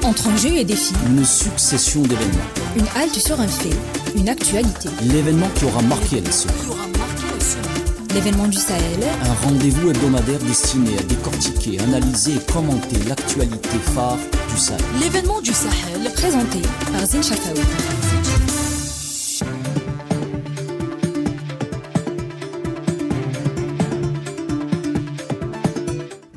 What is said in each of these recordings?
Entre enjeux et défis, une succession d'événements. Une halte sur un fait, une actualité. L'événement qui aura marqué la semaine. L'événement du Sahel. Un rendez-vous hebdomadaire destiné à décortiquer, analyser et commenter l'actualité phare du Sahel. L'événement du Sahel, présenté par Zine Chafaoui.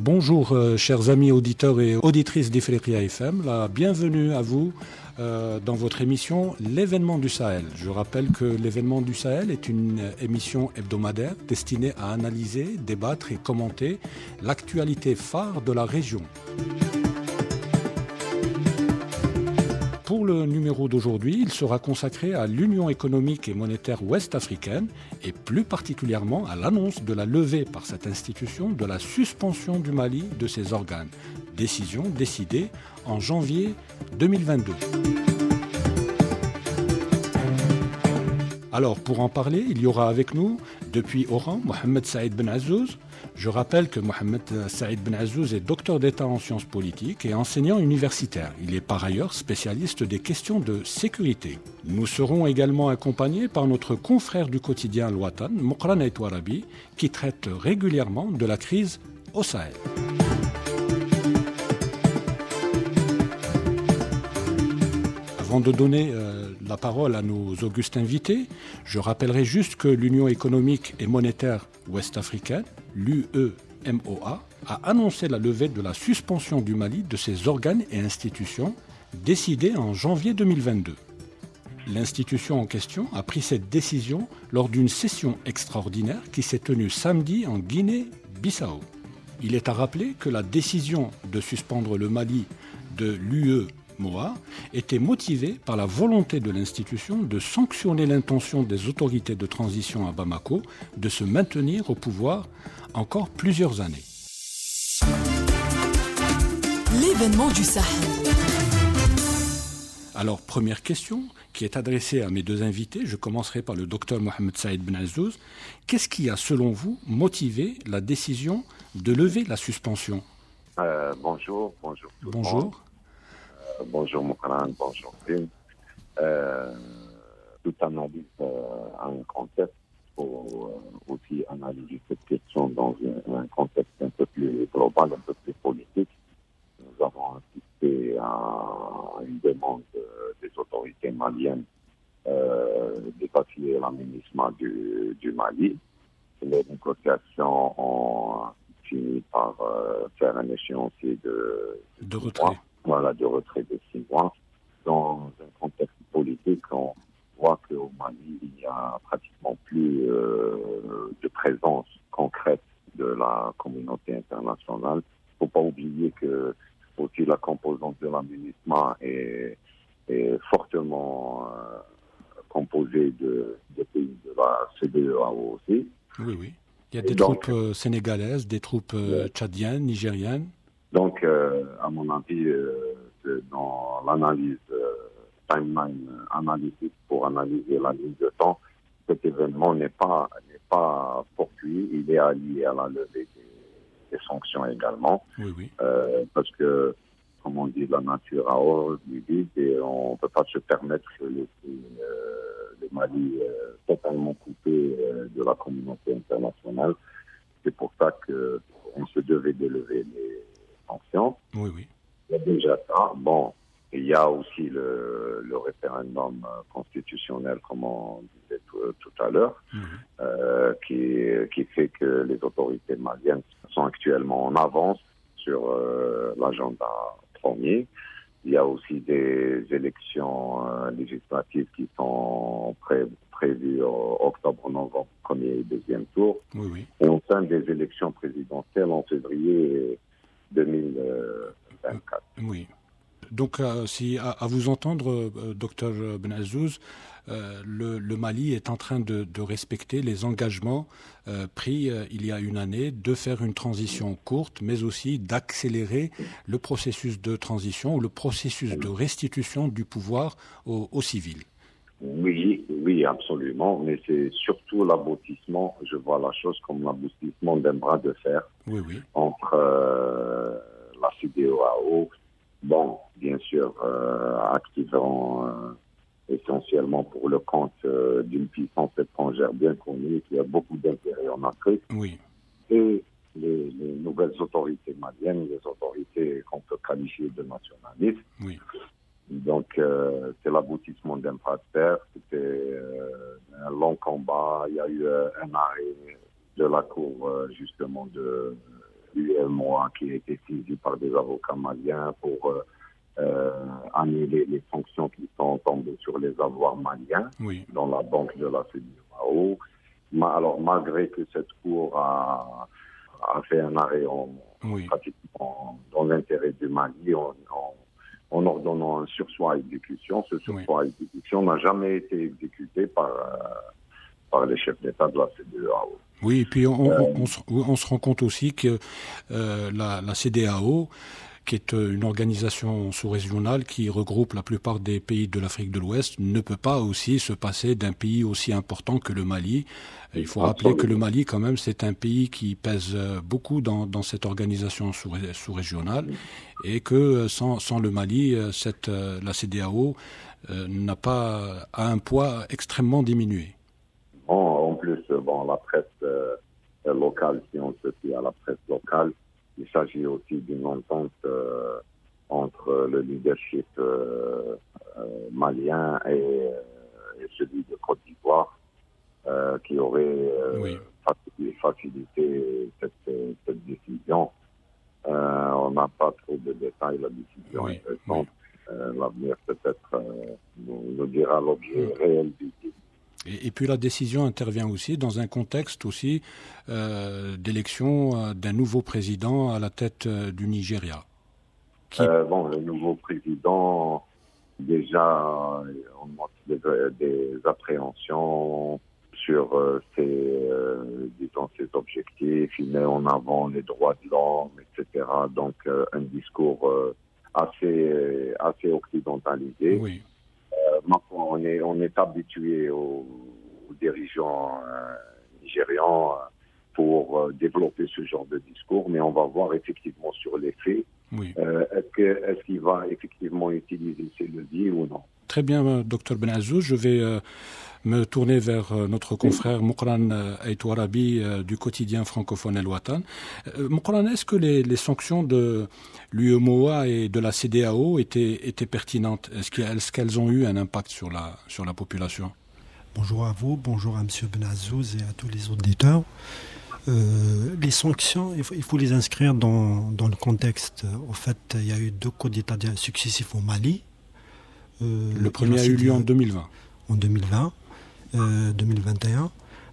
Bonjour chers amis auditeurs et auditrices d'Ifriqiya FM, la bienvenue à vous dans votre émission L'événement du Sahel. Je rappelle que l'événement du Sahel est une émission hebdomadaire destinée à analyser, débattre et commenter l'actualité phare de la région. Pour le numéro d'aujourd'hui, il sera consacré à l'Union économique et monétaire ouest-africaine et plus particulièrement à l'annonce de la levée par cette institution de la suspension du Mali de ses organes. Décision décidée en janvier 2022. Alors, pour en parler, il y aura avec nous, depuis Oran, Mohamed Saïd Ben Azzouz. Je rappelle que Mohamed Saïd Ben Azzouz est docteur d'État en sciences politiques et enseignant universitaire. Il est par ailleurs spécialiste des questions de sécurité. Nous serons également accompagnés par notre confrère du quotidien Al-Watan, Mouqran Ait Warabi, qui traite régulièrement de la crise au Sahel. Avant de donner la parole à nos augustes invités, je rappellerai juste que l'Union économique et monétaire ouest-africaine, l'UEMOA, a annoncé la levée de la suspension du Mali de ses organes et institutions, décidée en janvier 2022. L'institution en question a pris cette décision lors d'une session extraordinaire qui s'est tenue samedi en Guinée-Bissau. Il est à rappeler que la décision de suspendre le Mali de l'UEMOA était motivée par la volonté de l'institution de sanctionner l'intention des autorités de transition à Bamako de se maintenir au pouvoir encore plusieurs années. L'événement du Sahel. Alors, première question qui est adressée à mes deux invités. Je commencerai par le docteur Mohamed Saïd Ben Azzouz. Qu'est-ce qui a, selon vous, motivé la décision de lever la suspension ? Bonjour. Bonjour. Bonjour Moukran, bonjour Tim. Toute analyse a un contexte pour aussi analyser cette question dans un contexte un peu plus global, un peu plus politique. Nous avons assisté à une demande des autorités maliennes d'évacuer l'aménagement du Mali. Les négociations ont fini par faire un échéancier de retrait. De retrait de 6 mois. Dans un contexte politique, on voit qu'au Mali, il n'y a pratiquement plus de présence concrète de la communauté internationale. Il ne faut pas oublier que aussi la composante de l'aménagement est fortement composée de pays de la CEDEAO aussi. Oui. Il y a des troupes sénégalaises, des troupes tchadiennes, nigériennes. Donc, à mon avis, dans l'analyse timeline analytique pour analyser la ligne de temps, cet événement n'est pas fortuit. Il est allié à la levée des sanctions également. Oui. Parce que, comme on dit, la nature a horreur du vide et on ne peut pas se permettre de laisser le Mali totalement coupé de la communauté internationale. C'est pour ça qu'on se devait de lever les sanctions. Oui. Il y a déjà ça. Bon, il y a aussi le référendum constitutionnel, comme on disait tout à l'heure, qui fait que les autorités maliennes sont actuellement en avance sur l'agenda premier. Il y a aussi des élections législatives qui sont prévues en octobre-novembre, premier et deuxième tour. Oui. Et enfin des élections présidentielles en février 2024. Oui. Donc, si à vous entendre, docteur Ben Azzouz, le Mali est en train de respecter les engagements pris il y a une année, de faire une transition courte, mais aussi d'accélérer le processus de transition ou le processus de restitution du pouvoir aux civils. Oui, absolument, mais c'est surtout l'aboutissement, je vois la chose comme l'aboutissement d'un bras de fer entre la CEDEAO. Bon, bien sûr, activant essentiellement pour le compte d'une puissance étrangère bien connue qui a beaucoup d'intérêt en Afrique. Oui. Et les nouvelles autorités maliennes, les autorités qu'on peut qualifier de nationalistes. Oui. Donc, c'est l'aboutissement d'un bras de fer. C'était un long combat. Il y a eu un arrêt de la Cour, justement, de l'UEMOA qui a été saisi par des avocats maliens pour annuler les sanctions qui sont tombées sur les avoirs maliens dans la banque de la CEDEAO. Alors, malgré que cette Cour a fait un arrêt pratiquement dans l'intérêt du Mali, en ordonnant un surseoir à exécution. Ce surseoir à exécution n'a jamais été exécuté par les chefs d'État de la CEDEAO. Oui, et puis on se rend compte aussi que la CEDEAO, qui est une organisation sous-régionale qui regroupe la plupart des pays de l'Afrique de l'Ouest, ne peut pas aussi se passer d'un pays aussi important que le Mali. Il faut rappeler que le Mali, quand même, c'est un pays qui pèse beaucoup dans cette organisation sous-régionale et que sans le Mali, la CEDEAO a un poids extrêmement diminué. En plus, la presse locale, si on se fie à la presse locale, il s'agit aussi d'une entente entre le leadership malien et celui de Côte d'Ivoire qui aurait facilité cette décision. On n'a pas trop de détails, la décision est récente. L'avenir peut-être nous dira l'objet réel du deal. Et puis la décision intervient aussi dans un contexte aussi d'élection d'un nouveau président à la tête du Nigeria. Le nouveau président, déjà, on montre des appréhensions sur ses objectifs. Il met en avant les droits de l'homme, etc. Donc, un discours assez occidentalisé. Oui. Maintenant, on est habitué aux dirigeants nigérians pour développer ce genre de discours, mais on va voir effectivement sur les faits. Oui. Est-ce qu'il va effectivement utiliser ces leviers ou non? Très bien, Dr Ben Azouz. Je vais me tourner vers notre confrère Moukran Aïtouarabi du quotidien francophone El Watan. Moukran, est-ce que les sanctions de l'UEMOA et de la CEDEAO étaient pertinentes? Est-ce qu'elles ont eu un impact sur la population? Bonjour à vous, bonjour à M. Ben Azouz et à tous les auditeurs. Les sanctions, il faut les inscrire dans le contexte. En fait, il y a eu 2 coups d'État successifs au Mali. Le premier a eu lieu en 2020. En 2021.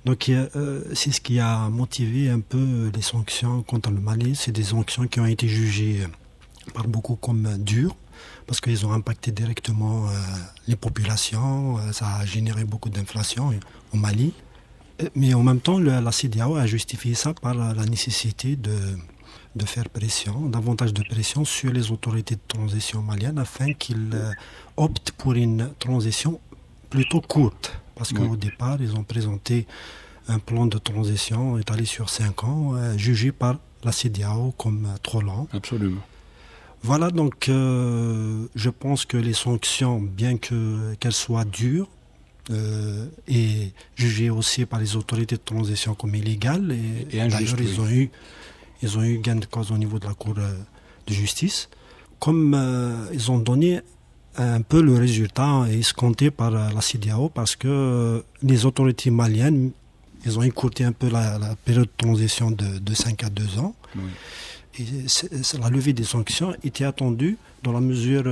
Donc c'est ce qui a motivé un peu les sanctions contre le Mali. C'est des sanctions qui ont été jugées par beaucoup comme dures, parce qu'ils ont impacté directement les populations. Ça a généré beaucoup d'inflation au Mali. Mais en même temps, la CEDEAO a justifié ça par la nécessité de faire pression, davantage de pression sur les autorités de transition maliennes afin qu'ils optent pour une transition plutôt courte. Parce qu'au départ, ils ont présenté un plan de transition étalé sur 5 ans, jugé par la CEDEAO comme trop lent. Absolument. Voilà, donc je pense que les sanctions, bien qu'elles soient dures, et jugées aussi par les autorités de transition comme illégales, et d'ailleurs ils ont eu gain de cause au niveau de la Cour de justice, comme ils ont donné un peu le résultat escompté par la CEDEAO, parce que les autorités maliennes, ils ont écourté un peu la période de transition de 5 à 2 ans. Oui. Et la levée des sanctions était attendue dans la mesure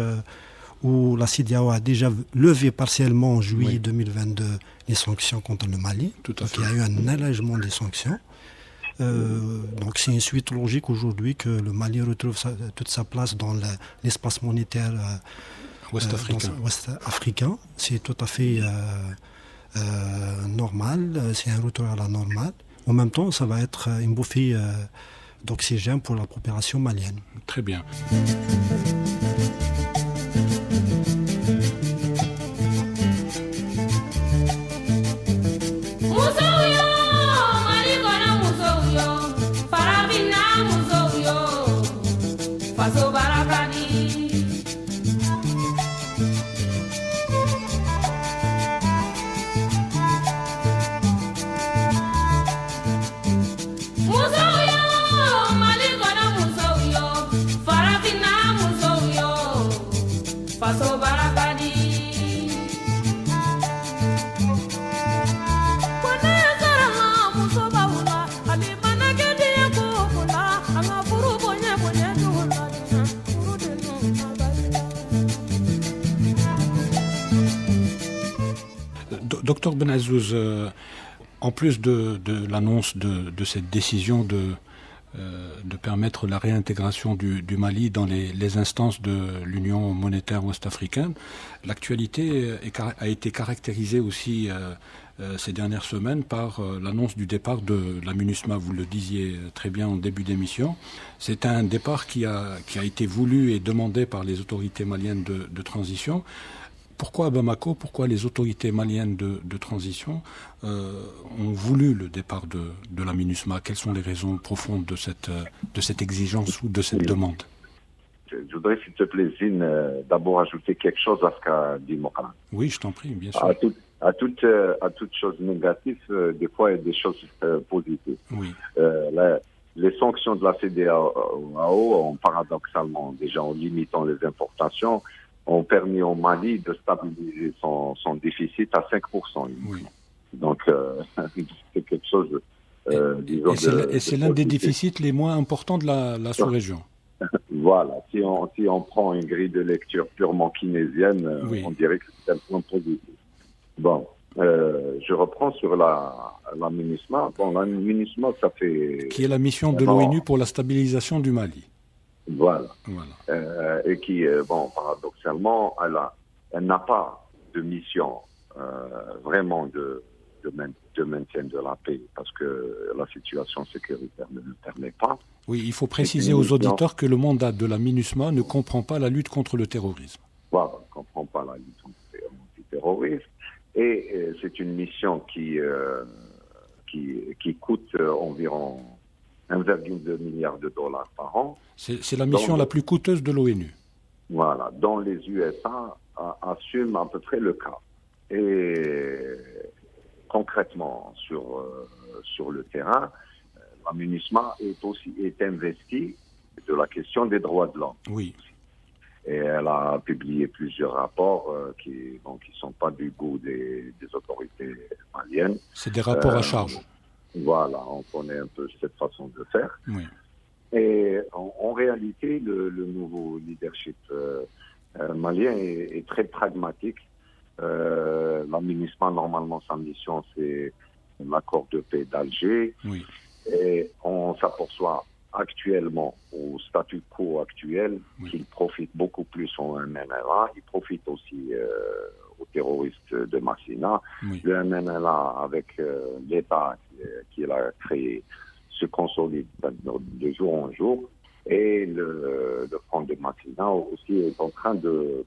où la CEDEAO a déjà levé partiellement en juillet 2022 les sanctions contre le Mali. Tout à fait. Donc il y a eu un allègement des sanctions. Donc c'est une suite logique aujourd'hui que le Mali retrouve toute sa place dans l'espace monétaire ouest-africain. C'est tout à fait normal, c'est un retour à la normale. En même temps, ça va être une bouffée d'oxygène pour la population malienne. Très bien. Docteur Benazouz, en plus de l'annonce de cette décision de permettre la réintégration du Mali dans les instances de l'Union monétaire ouest-africaine, l'actualité a été caractérisée aussi ces dernières semaines par l'annonce du départ de la MINUSMA. Vous le disiez très bien en début d'émission. C'est un départ qui a été voulu et demandé par les autorités maliennes de transition. Pourquoi à Bamako, pourquoi les autorités maliennes de transition ont voulu le départ de la MINUSMA? Quelles sont les raisons profondes de cette exigence ou de cette demande? Je voudrais, s'il te plaît, Zine, d'abord ajouter quelque chose à ce qu'a dit Mokhran. Oui, je t'en prie, bien sûr. À toute chose négative, des fois, il y a des choses positives. Oui. Les sanctions de la CEDEAO, paradoxalement, déjà en limitant les importations, ont permis au Mali de stabiliser son déficit à 5%. Oui. Donc, c'est quelque chose, disons... Et c'est l'un des déficits les moins importants de la sous-région. Voilà. Si on prend une grille de lecture purement keynésienne, oui, on dirait que c'est un point positif. Bon, je reprends sur la MINUSMA. Bon, la MINUSMA, ça fait... Qui est la mission de l'ONU pour la stabilisation du Mali. Voilà. Et qui, paradoxalement, elle n'a pas de mission vraiment de maintien de la paix, parce que la situation sécuritaire ne le permet pas. Oui, il faut préciser aux auditeurs que le mandat de la MINUSMA ne comprend pas la lutte contre le terrorisme. Voilà, ne comprend pas la lutte contre le terrorisme. Et c'est une mission qui coûte environ 1,2 milliard de dollars par an. C'est la mission la plus coûteuse de l'ONU. Voilà, dont les USA assument à peu près le cas. Et concrètement, sur le terrain, la MINUSMA est investie de la question des droits de l'homme. Oui. Et elle a publié plusieurs rapports qui ne sont pas du goût des autorités maliennes. C'est des rapports à charge. Voilà, on connaît un peu cette façon de faire. Oui. Et en réalité, le nouveau leadership malien est très pragmatique. La MINUSMA, normalement, sa mission, c'est l'accord de paix d'Alger. Oui. Et on s'aperçoit actuellement, au statu quo actuel, oui, qu'il profite beaucoup plus au MNLA. Il profite aussi aux terroristes de Massina. Oui. Le MNLA, avec l'État qu'il a créé, se consolide de jour en jour. Et le Front de Massina aussi est en train de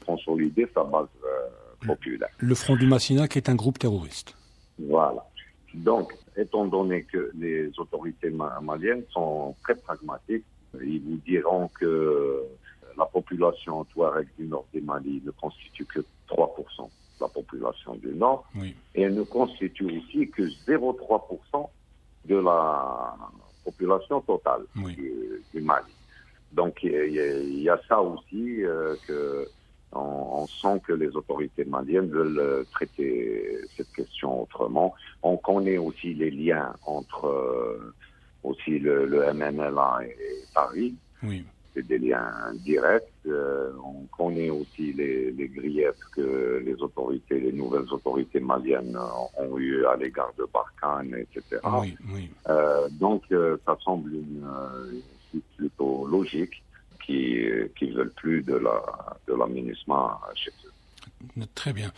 consolider sa base populaire. Le Front du Massina, qui est un groupe terroriste. Voilà. Donc, étant donné que les autorités maliennes sont très pragmatiques, ils vous diront que la population touareg du nord du Mali ne constitue que 3% de la population du nord, oui, et elle ne constitue aussi que 0,3% de la population totale, oui, du Mali. Donc, il y a ça aussi que... On sent que les autorités maliennes veulent traiter cette question autrement. On connaît aussi les liens entre aussi le MNLA et Paris. Oui. C'est des liens directs. On connaît aussi les griefs que les nouvelles autorités maliennes ont eu à l'égard de Barkhane, etc. Oui, oui. Donc, ça semble une plutôt logique qui ne veulent plus de la MINUSMA chez eux. Très bien.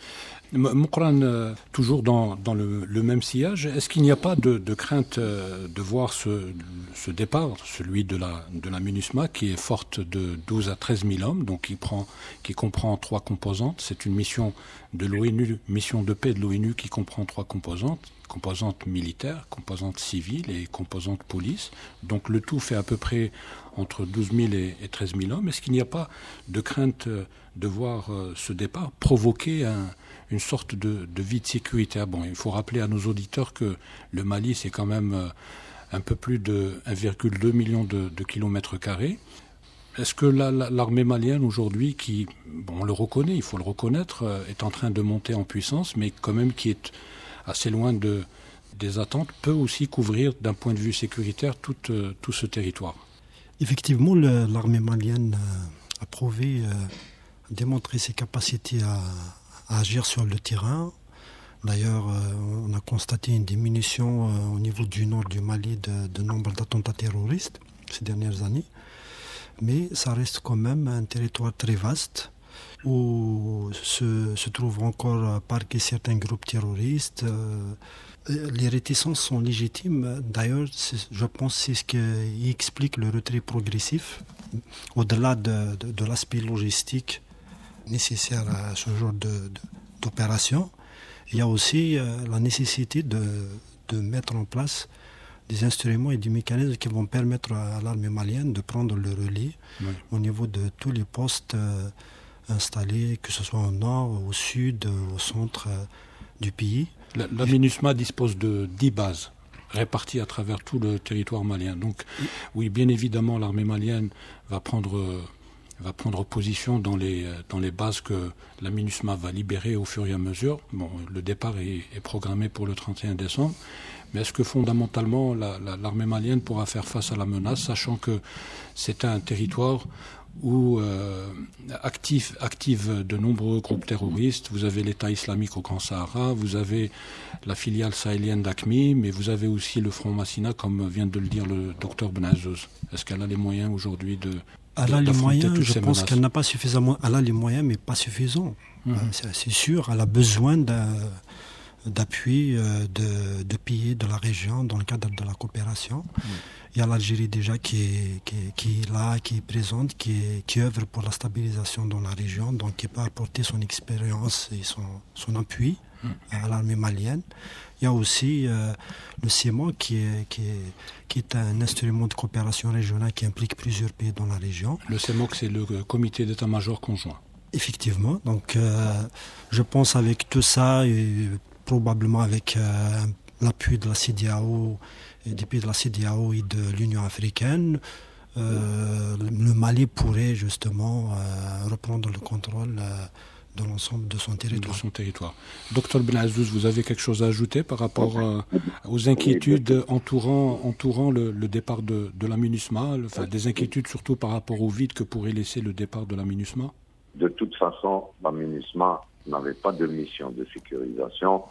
Mokhran, toujours dans le même sillage, est-ce qu'il n'y a pas de crainte de voir ce départ, celui de la MINUSMA, qui est forte de 12 à 13 000 hommes, donc qui comprend 3 composantes? C'est une mission de l'ONU, mission de paix de l'ONU qui comprend 3 composantes. Composante militaire, composante civile et composante police. Donc le tout fait à peu près entre 12 000 et 13 000 hommes. Est-ce qu'il n'y a pas de crainte de voir ce départ provoquer une sorte de vide sécuritaire? Bon, il faut rappeler à nos auditeurs que le Mali, c'est quand même un peu plus de 1,2 million de kilomètres carrés. Est-ce que l'armée malienne aujourd'hui, qui, bon, on le reconnaît, il faut le reconnaître, est en train de monter en puissance, mais quand même qui est assez loin des attentes, peut aussi couvrir d'un point de vue sécuritaire tout ce territoire? Effectivement, l'armée malienne a prouvé, a démontré ses capacités à agir sur le terrain. D'ailleurs, on a constaté une diminution au niveau du nord du Mali de nombre d'attentats terroristes ces dernières années. Mais ça reste quand même un territoire très vaste où se trouvent encore parqués certains groupes terroristes. Les réticences sont légitimes. D'ailleurs, je pense que c'est ce qui explique le retrait progressif, au-delà de l'aspect logistique nécessaire à ce genre d'opération. Il y a aussi la nécessité de mettre en place des instruments et des mécanismes qui vont permettre à l'armée malienne de prendre le relais au niveau de tous les postes installés, que ce soit au nord, au sud, au centre du pays. La MINUSMA dispose de 10 bases réparties à travers tout le territoire malien. Donc oui, bien évidemment, l'armée malienne va prendre position dans les bases que la MINUSMA va libérer au fur et à mesure. Bon, le départ est programmé pour le 31 décembre. Mais est-ce que fondamentalement l'armée malienne pourra faire face à la menace, sachant que c'est un territoire où activent de nombreux groupes terroristes. Vous avez l'État islamique au Grand Sahara, vous avez la filiale sahélienne d'AQMI, mais vous avez aussi le Front Massina, comme vient de le dire le docteur Benazouz. Est-ce qu'elle a les moyens aujourd'hui elle a les moyens, je pense qu'elle n'a pas suffisamment. Elle a les moyens, mais pas suffisants. C'est sûr, elle a besoin d'appui de pays de la région dans le cadre de la coopération. Il y a l'Algérie déjà qui est là, qui est présente, qui œuvre pour la stabilisation dans la région, donc qui peut apporter son expérience et son appui à l'armée malienne. Il y a aussi le CEMO qui est un instrument de coopération régionale qui implique plusieurs pays dans la région. Le CEMOC, c'est le comité d'état-major conjoint. Effectivement. Donc je pense avec tout ça, et probablement avec l'appui de la CEDEAO, des pays de la CEDEAO et de l'Union africaine, le Mali pourrait justement reprendre le contrôle de l'ensemble de son territoire. Docteur Benazouz, vous avez quelque chose à ajouter par rapport aux inquiétudes entourant le départ de la MINUSMA, des inquiétudes surtout par rapport au vide que pourrait laisser le départ de la MINUSMA? De toute façon, la MINUSMA n'avait pas de mission de sécurisation,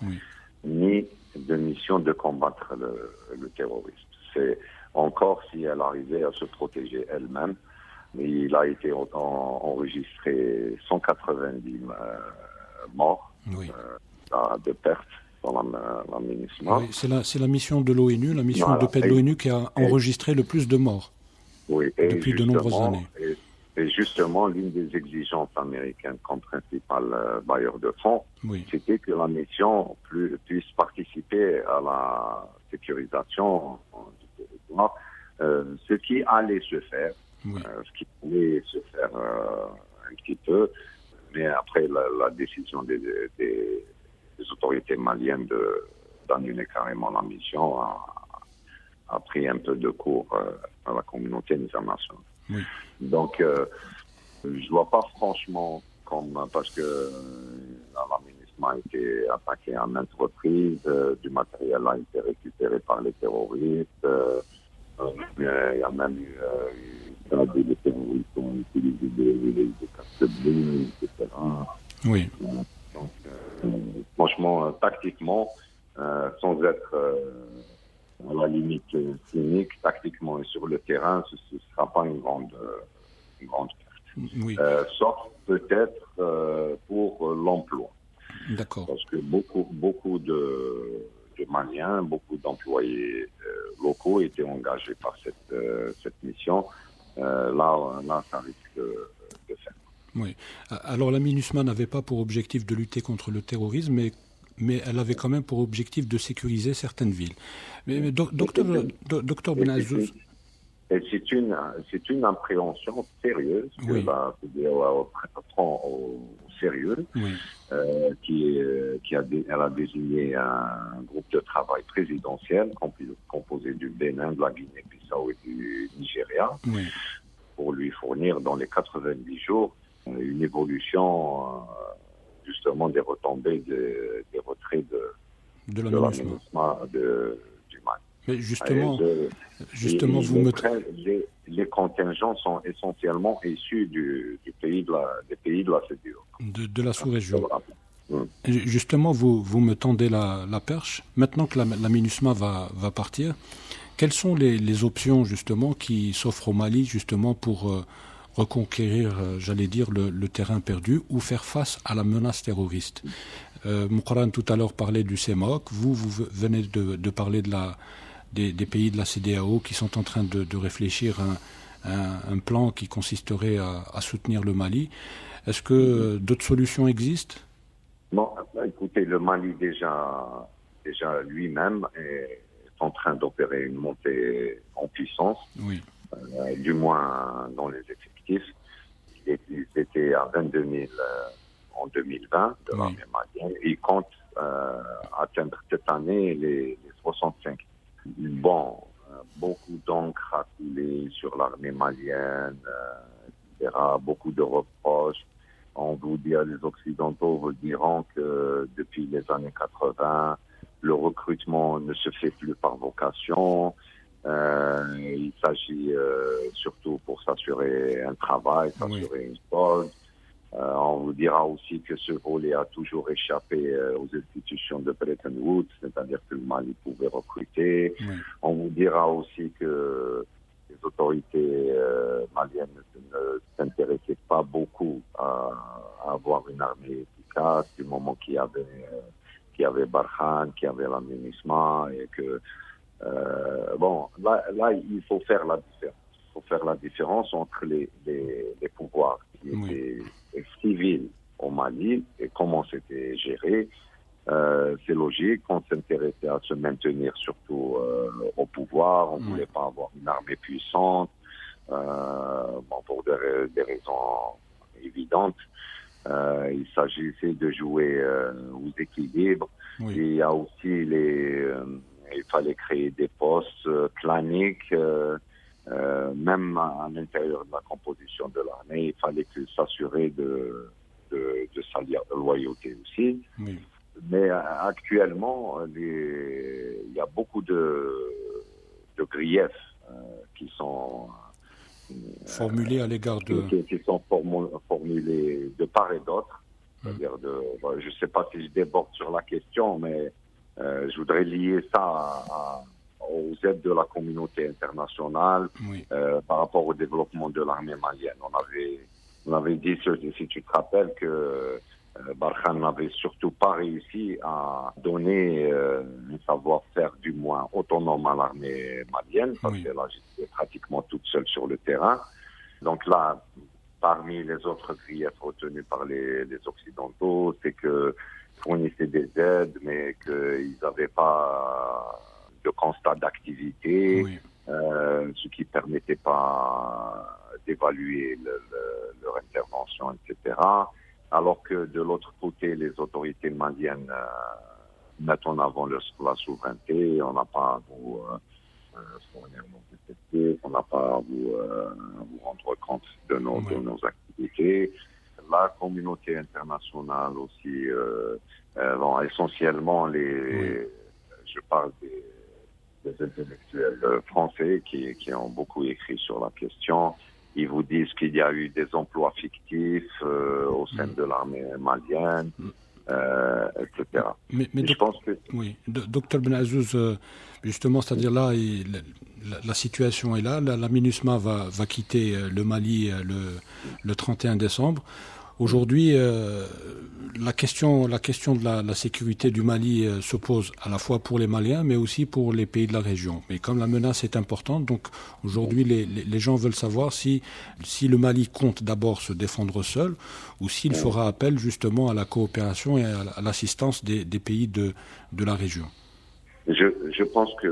ni de mission de combattre le terrorisme. C'est encore si elle arrivait à se protéger elle-même. Il a été enregistré 190 morts de pertes dans la MINUSMA. Oui, c'est la mission de l'ONU, la mission de paix de l'ONU qui a enregistré le plus de morts depuis de nombreuses années. Et justement, l'une des exigences américaines comme principal bailleur de fonds, c'était que la mission puisse participer à la sécurisation du territoire, ce qui allait se faire. Ce qui pouvait se faire un petit peu, mais après la décision des autorités maliennes d'annuler carrément la mission a pris un peu de cours à la communauté internationale. Donc, je ne vois pas franchement parce que la MINUSMA a été attaquée à maintes reprises, du matériel a été récupéré par les terroristes, il y a même eu des terroristes qui ont utilisé des casques bleus, etc. Oui. Donc, franchement, tactiquement, sans être à la limite cynique, tactiquement et sur le terrain, ce ne sera pas une grande perte. Sauf peut-être pour l'emploi. D'accord. Parce que beaucoup de Maliens, beaucoup d'employés locaux étaient engagés par cette mission. Là, ça risque de faire. Oui. Alors la MINUSMA n'avait pas pour objectif de lutter contre le terrorisme, mais elle avait quand même pour objectif de sécuriser certaines villes. Mais docteur Benazouz... Et c'est une appréhension sérieuse que la CEDEAO prend au sérieux, elle a désigné un groupe de travail présidentiel composé du Bénin, de la Guinée-Bissau et du Nigeria, pour lui fournir dans les 90 jours une évolution justement des retombées des retraits de la MINUSMA du Mali. Mais justement, vous me... les contingents sont essentiellement issus des pays de la CEDEAO. De la sous-région. Justement, vous me tendez la perche. Maintenant que la MINUSMA va partir, quelles sont les options justement qui s'offrent au Mali justement pour reconquérir, j'allais dire, le terrain perdu ou faire face à la menace terroriste? Moukran tout à l'heure parlait du CEMOC, vous venez de parler des pays de la CEDEAO qui sont en train de réfléchir à un plan qui consisterait à soutenir le Mali. Est-ce que d'autres solutions existent? Bon, écoutez, le Mali déjà lui-même est en train d'opérer une montée en puissance, oui. Du moins dans les effectifs. Ils étaient à 22 000 en 2020 de l'armée malienne. Ils comptent atteindre cette année les 65. Bon, beaucoup d'encre a coulé sur l'armée malienne, etc. Beaucoup de reproches. On vous dit, les Occidentaux vous diront que depuis les années 80, le recrutement ne se fait plus par vocation. Il s'agit surtout pour s'assurer un travail, s'assurer une solde. On vous dira aussi que ce volet a toujours échappé aux institutions de Bretton Woods, c'est-à-dire que le Mali pouvait recruter. Oui. On vous dira aussi que les autorités maliennes ne s'intéressaient pas beaucoup à avoir une armée efficace du moment qu'il y avait Barkhane, qu'il y avait la MINUSMA et que bon, là, il faut faire la différence. Il faut faire la différence entre les pouvoirs qui étaient civils au Mali et comment c'était géré. C'est logique, on s'intéressait à se maintenir surtout au pouvoir. On ne voulait pas avoir une armée puissante, pour des raisons évidentes. Il s'agissait de jouer aux équilibres. Oui. Et il y a aussi il fallait créer des postes claniques, même à l'intérieur de la composition de l'armée. Il fallait s'assurer de sa loyauté aussi. Oui. Mais actuellement, il y a beaucoup de griefs qui sont formulés à l'égard de... Qui sont formulés de part et d'autre. C'est-à-dire je ne sais pas si je déborde sur la question, mais je voudrais lier ça aux aides de la communauté internationale par rapport au développement de l'armée malienne. On avait dit, si tu te rappelles, que Barkhane n'avait surtout pas réussi à donner un savoir-faire du moins autonome à l'armée malienne, parce qu'elle agissait pratiquement toute seule sur le terrain. Donc là, parmi les autres griefs retenus par les Occidentaux, c'est que fournissaient des aides, mais qu'ils n'avaient pas de constat d'activité, ce qui ne permettait pas d'évaluer leur intervention, etc. Alors que de l'autre côté, les autorités maliennes mettent en avant la souveraineté, on n'a pas à vous fournir nos effectifs, on n'a pas à vous rendre compte de nos activités. La communauté internationale aussi, essentiellement je parle des intellectuels français qui ont beaucoup écrit sur la question. Ils vous disent qu'il y a eu des emplois fictifs au sein de l'armée malienne, etc. Mais je pense que... Oui, Docteur Benazouz, justement, c'est-à-dire là, la situation est là. La MINUSMA va quitter le Mali le 31 décembre. Aujourd'hui, la question de la sécurité du Mali se pose à la fois pour les Maliens, mais aussi pour les pays de la région. Mais comme la menace est importante, donc aujourd'hui, les gens veulent savoir si le Mali compte d'abord se défendre seul, ou s'il fera appel justement à la coopération et à l'assistance des pays de la région. Je pense que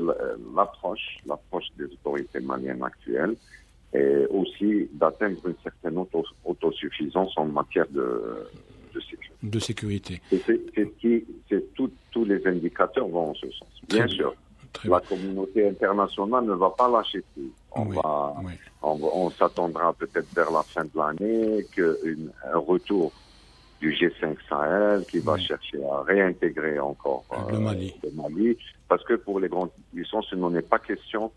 l'approche des autorités maliennes actuelles et aussi d'atteindre une certaine autosuffisance en matière de sécurité. Tous les indicateurs vont en ce sens. Bien sûr, la communauté internationale ne va pas lâcher tout. On s'attendra peut-être vers la fin de l'année qu'un retour du G5 Sahel qui va chercher à réintégrer encore le Mali. Parce que pour les grandes puissances, il n'en est pas question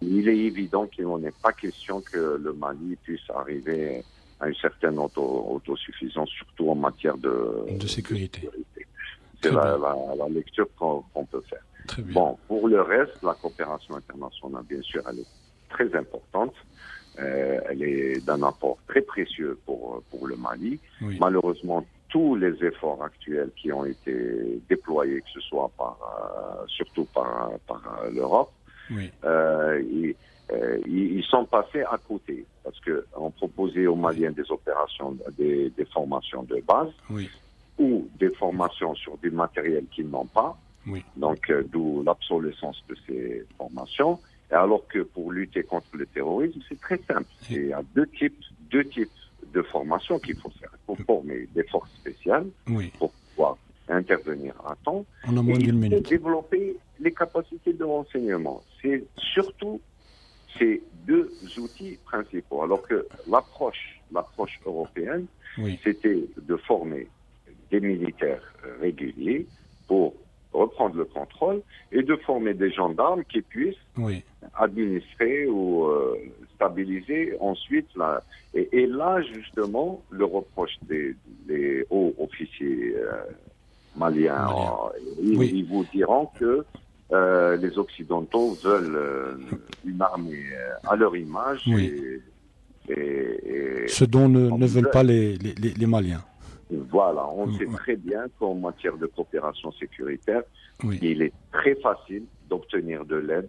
Il est évident qu'il n'en est pas question que le Mali puisse arriver à une certaine autosuffisance, surtout en matière de sécurité. C'est la lecture qu'on peut faire. Très bien. Bon, pour le reste, la coopération internationale, bien sûr, elle est très importante. Elle est d'un apport très précieux pour le Mali. Oui. Malheureusement, tous les efforts actuels qui ont été déployés, que ce soit surtout par l'Europe, oui. Ils sont passés à côté parce qu'on proposait aux Maliens des opérations, des formations de base, oui. ou des formations sur du matériel qu'ils n'ont pas. Oui. Donc, d'où l'obsolescence de ces formations. Et alors que pour lutter contre le terrorisme, c'est très simple. Il y a deux types de formations qu'il faut faire. Il faut former des forces spéciales oui. pour pouvoir intervenir à temps. On a moins d'une minute. Développer les capacités de renseignement. C'est surtout ces deux outils principaux. Alors que l'approche européenne, oui. c'était de former des militaires réguliers pour reprendre le contrôle et de former des gendarmes qui puissent oui. administrer ou stabiliser ensuite. Et là, justement, le reproche des hauts officiers maliens, oui. ils vous diront que les Occidentaux veulent une armée à leur image. Oui. Ce dont ne veulent pas les Maliens. Voilà, on sait très bien qu'en matière de coopération sécuritaire, oui. il est très facile d'obtenir de l'aide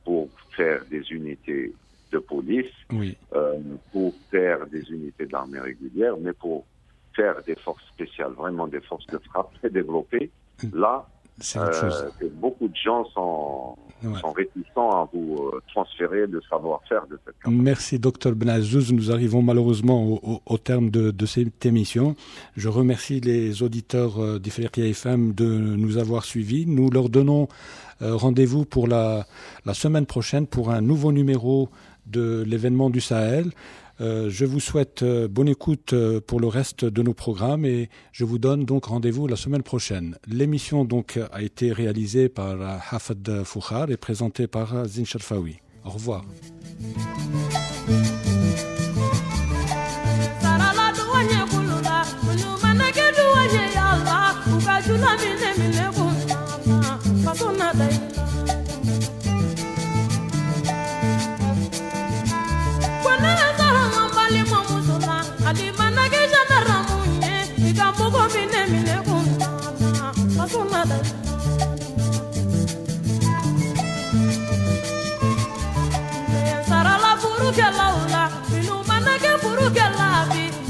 pour faire des unités de police, oui. Pour faire des unités d'armée régulière, mais pour faire des forces spéciales, vraiment des forces de frappe très développées, là, beaucoup de gens sont réticents à vous transférer le savoir-faire de cette campagne. Merci Dr Benazzouz. Nous arrivons malheureusement au terme de cette émission. Je remercie les auditeurs d'Ifriqiya FM de nous avoir suivis. Nous leur donnons rendez-vous pour la semaine prochaine pour un nouveau numéro de l'événement du Sahel. Je vous souhaite bonne écoute pour le reste de nos programmes et je vous donne donc rendez-vous la semaine prochaine. L'émission donc a été réalisée par Hafed Foukhar et présentée par Zine Sharfaoui. Au revoir.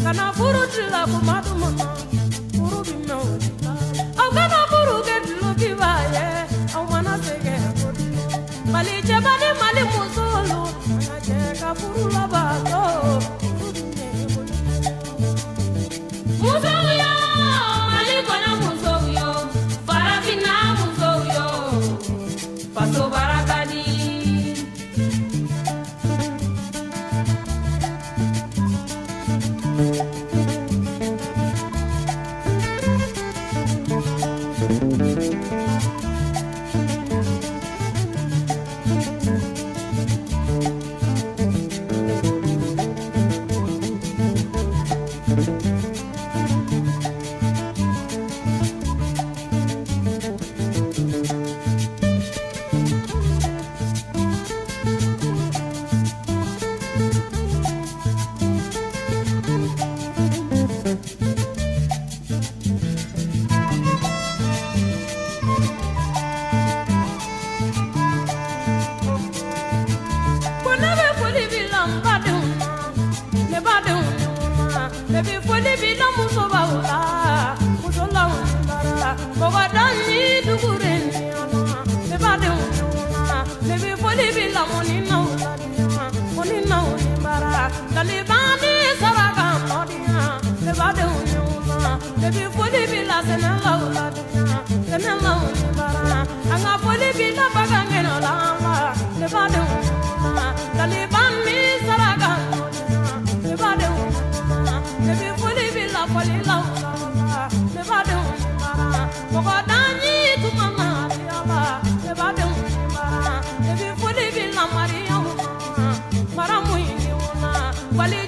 Kana furu dila kumadu mama furu bimno au kana furu ke dilo kibaye au mana sege kodi mali jebale mali musulu ana je ka furu la bato musoyo mali kona musoyo farafina musoyo paso barakadi Maria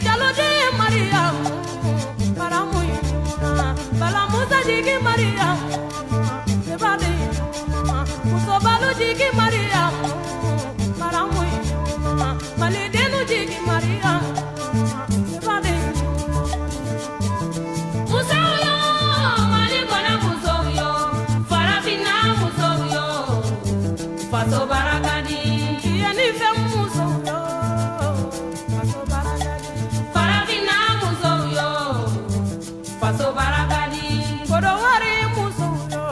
jalode Mariam paramu bala musa jigi Mariam sebade muso balu jigi Mariam paramu mali denu jigi Mariam sebade musa yo mali kona muso yo farafina muso yo faso barakadi yani fem muso yo faso barakadi farafina muso yo faso barakadi kodowari muso yo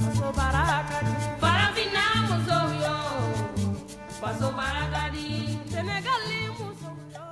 faso barakadi farafina muso yo faso barakadi senegali muso yo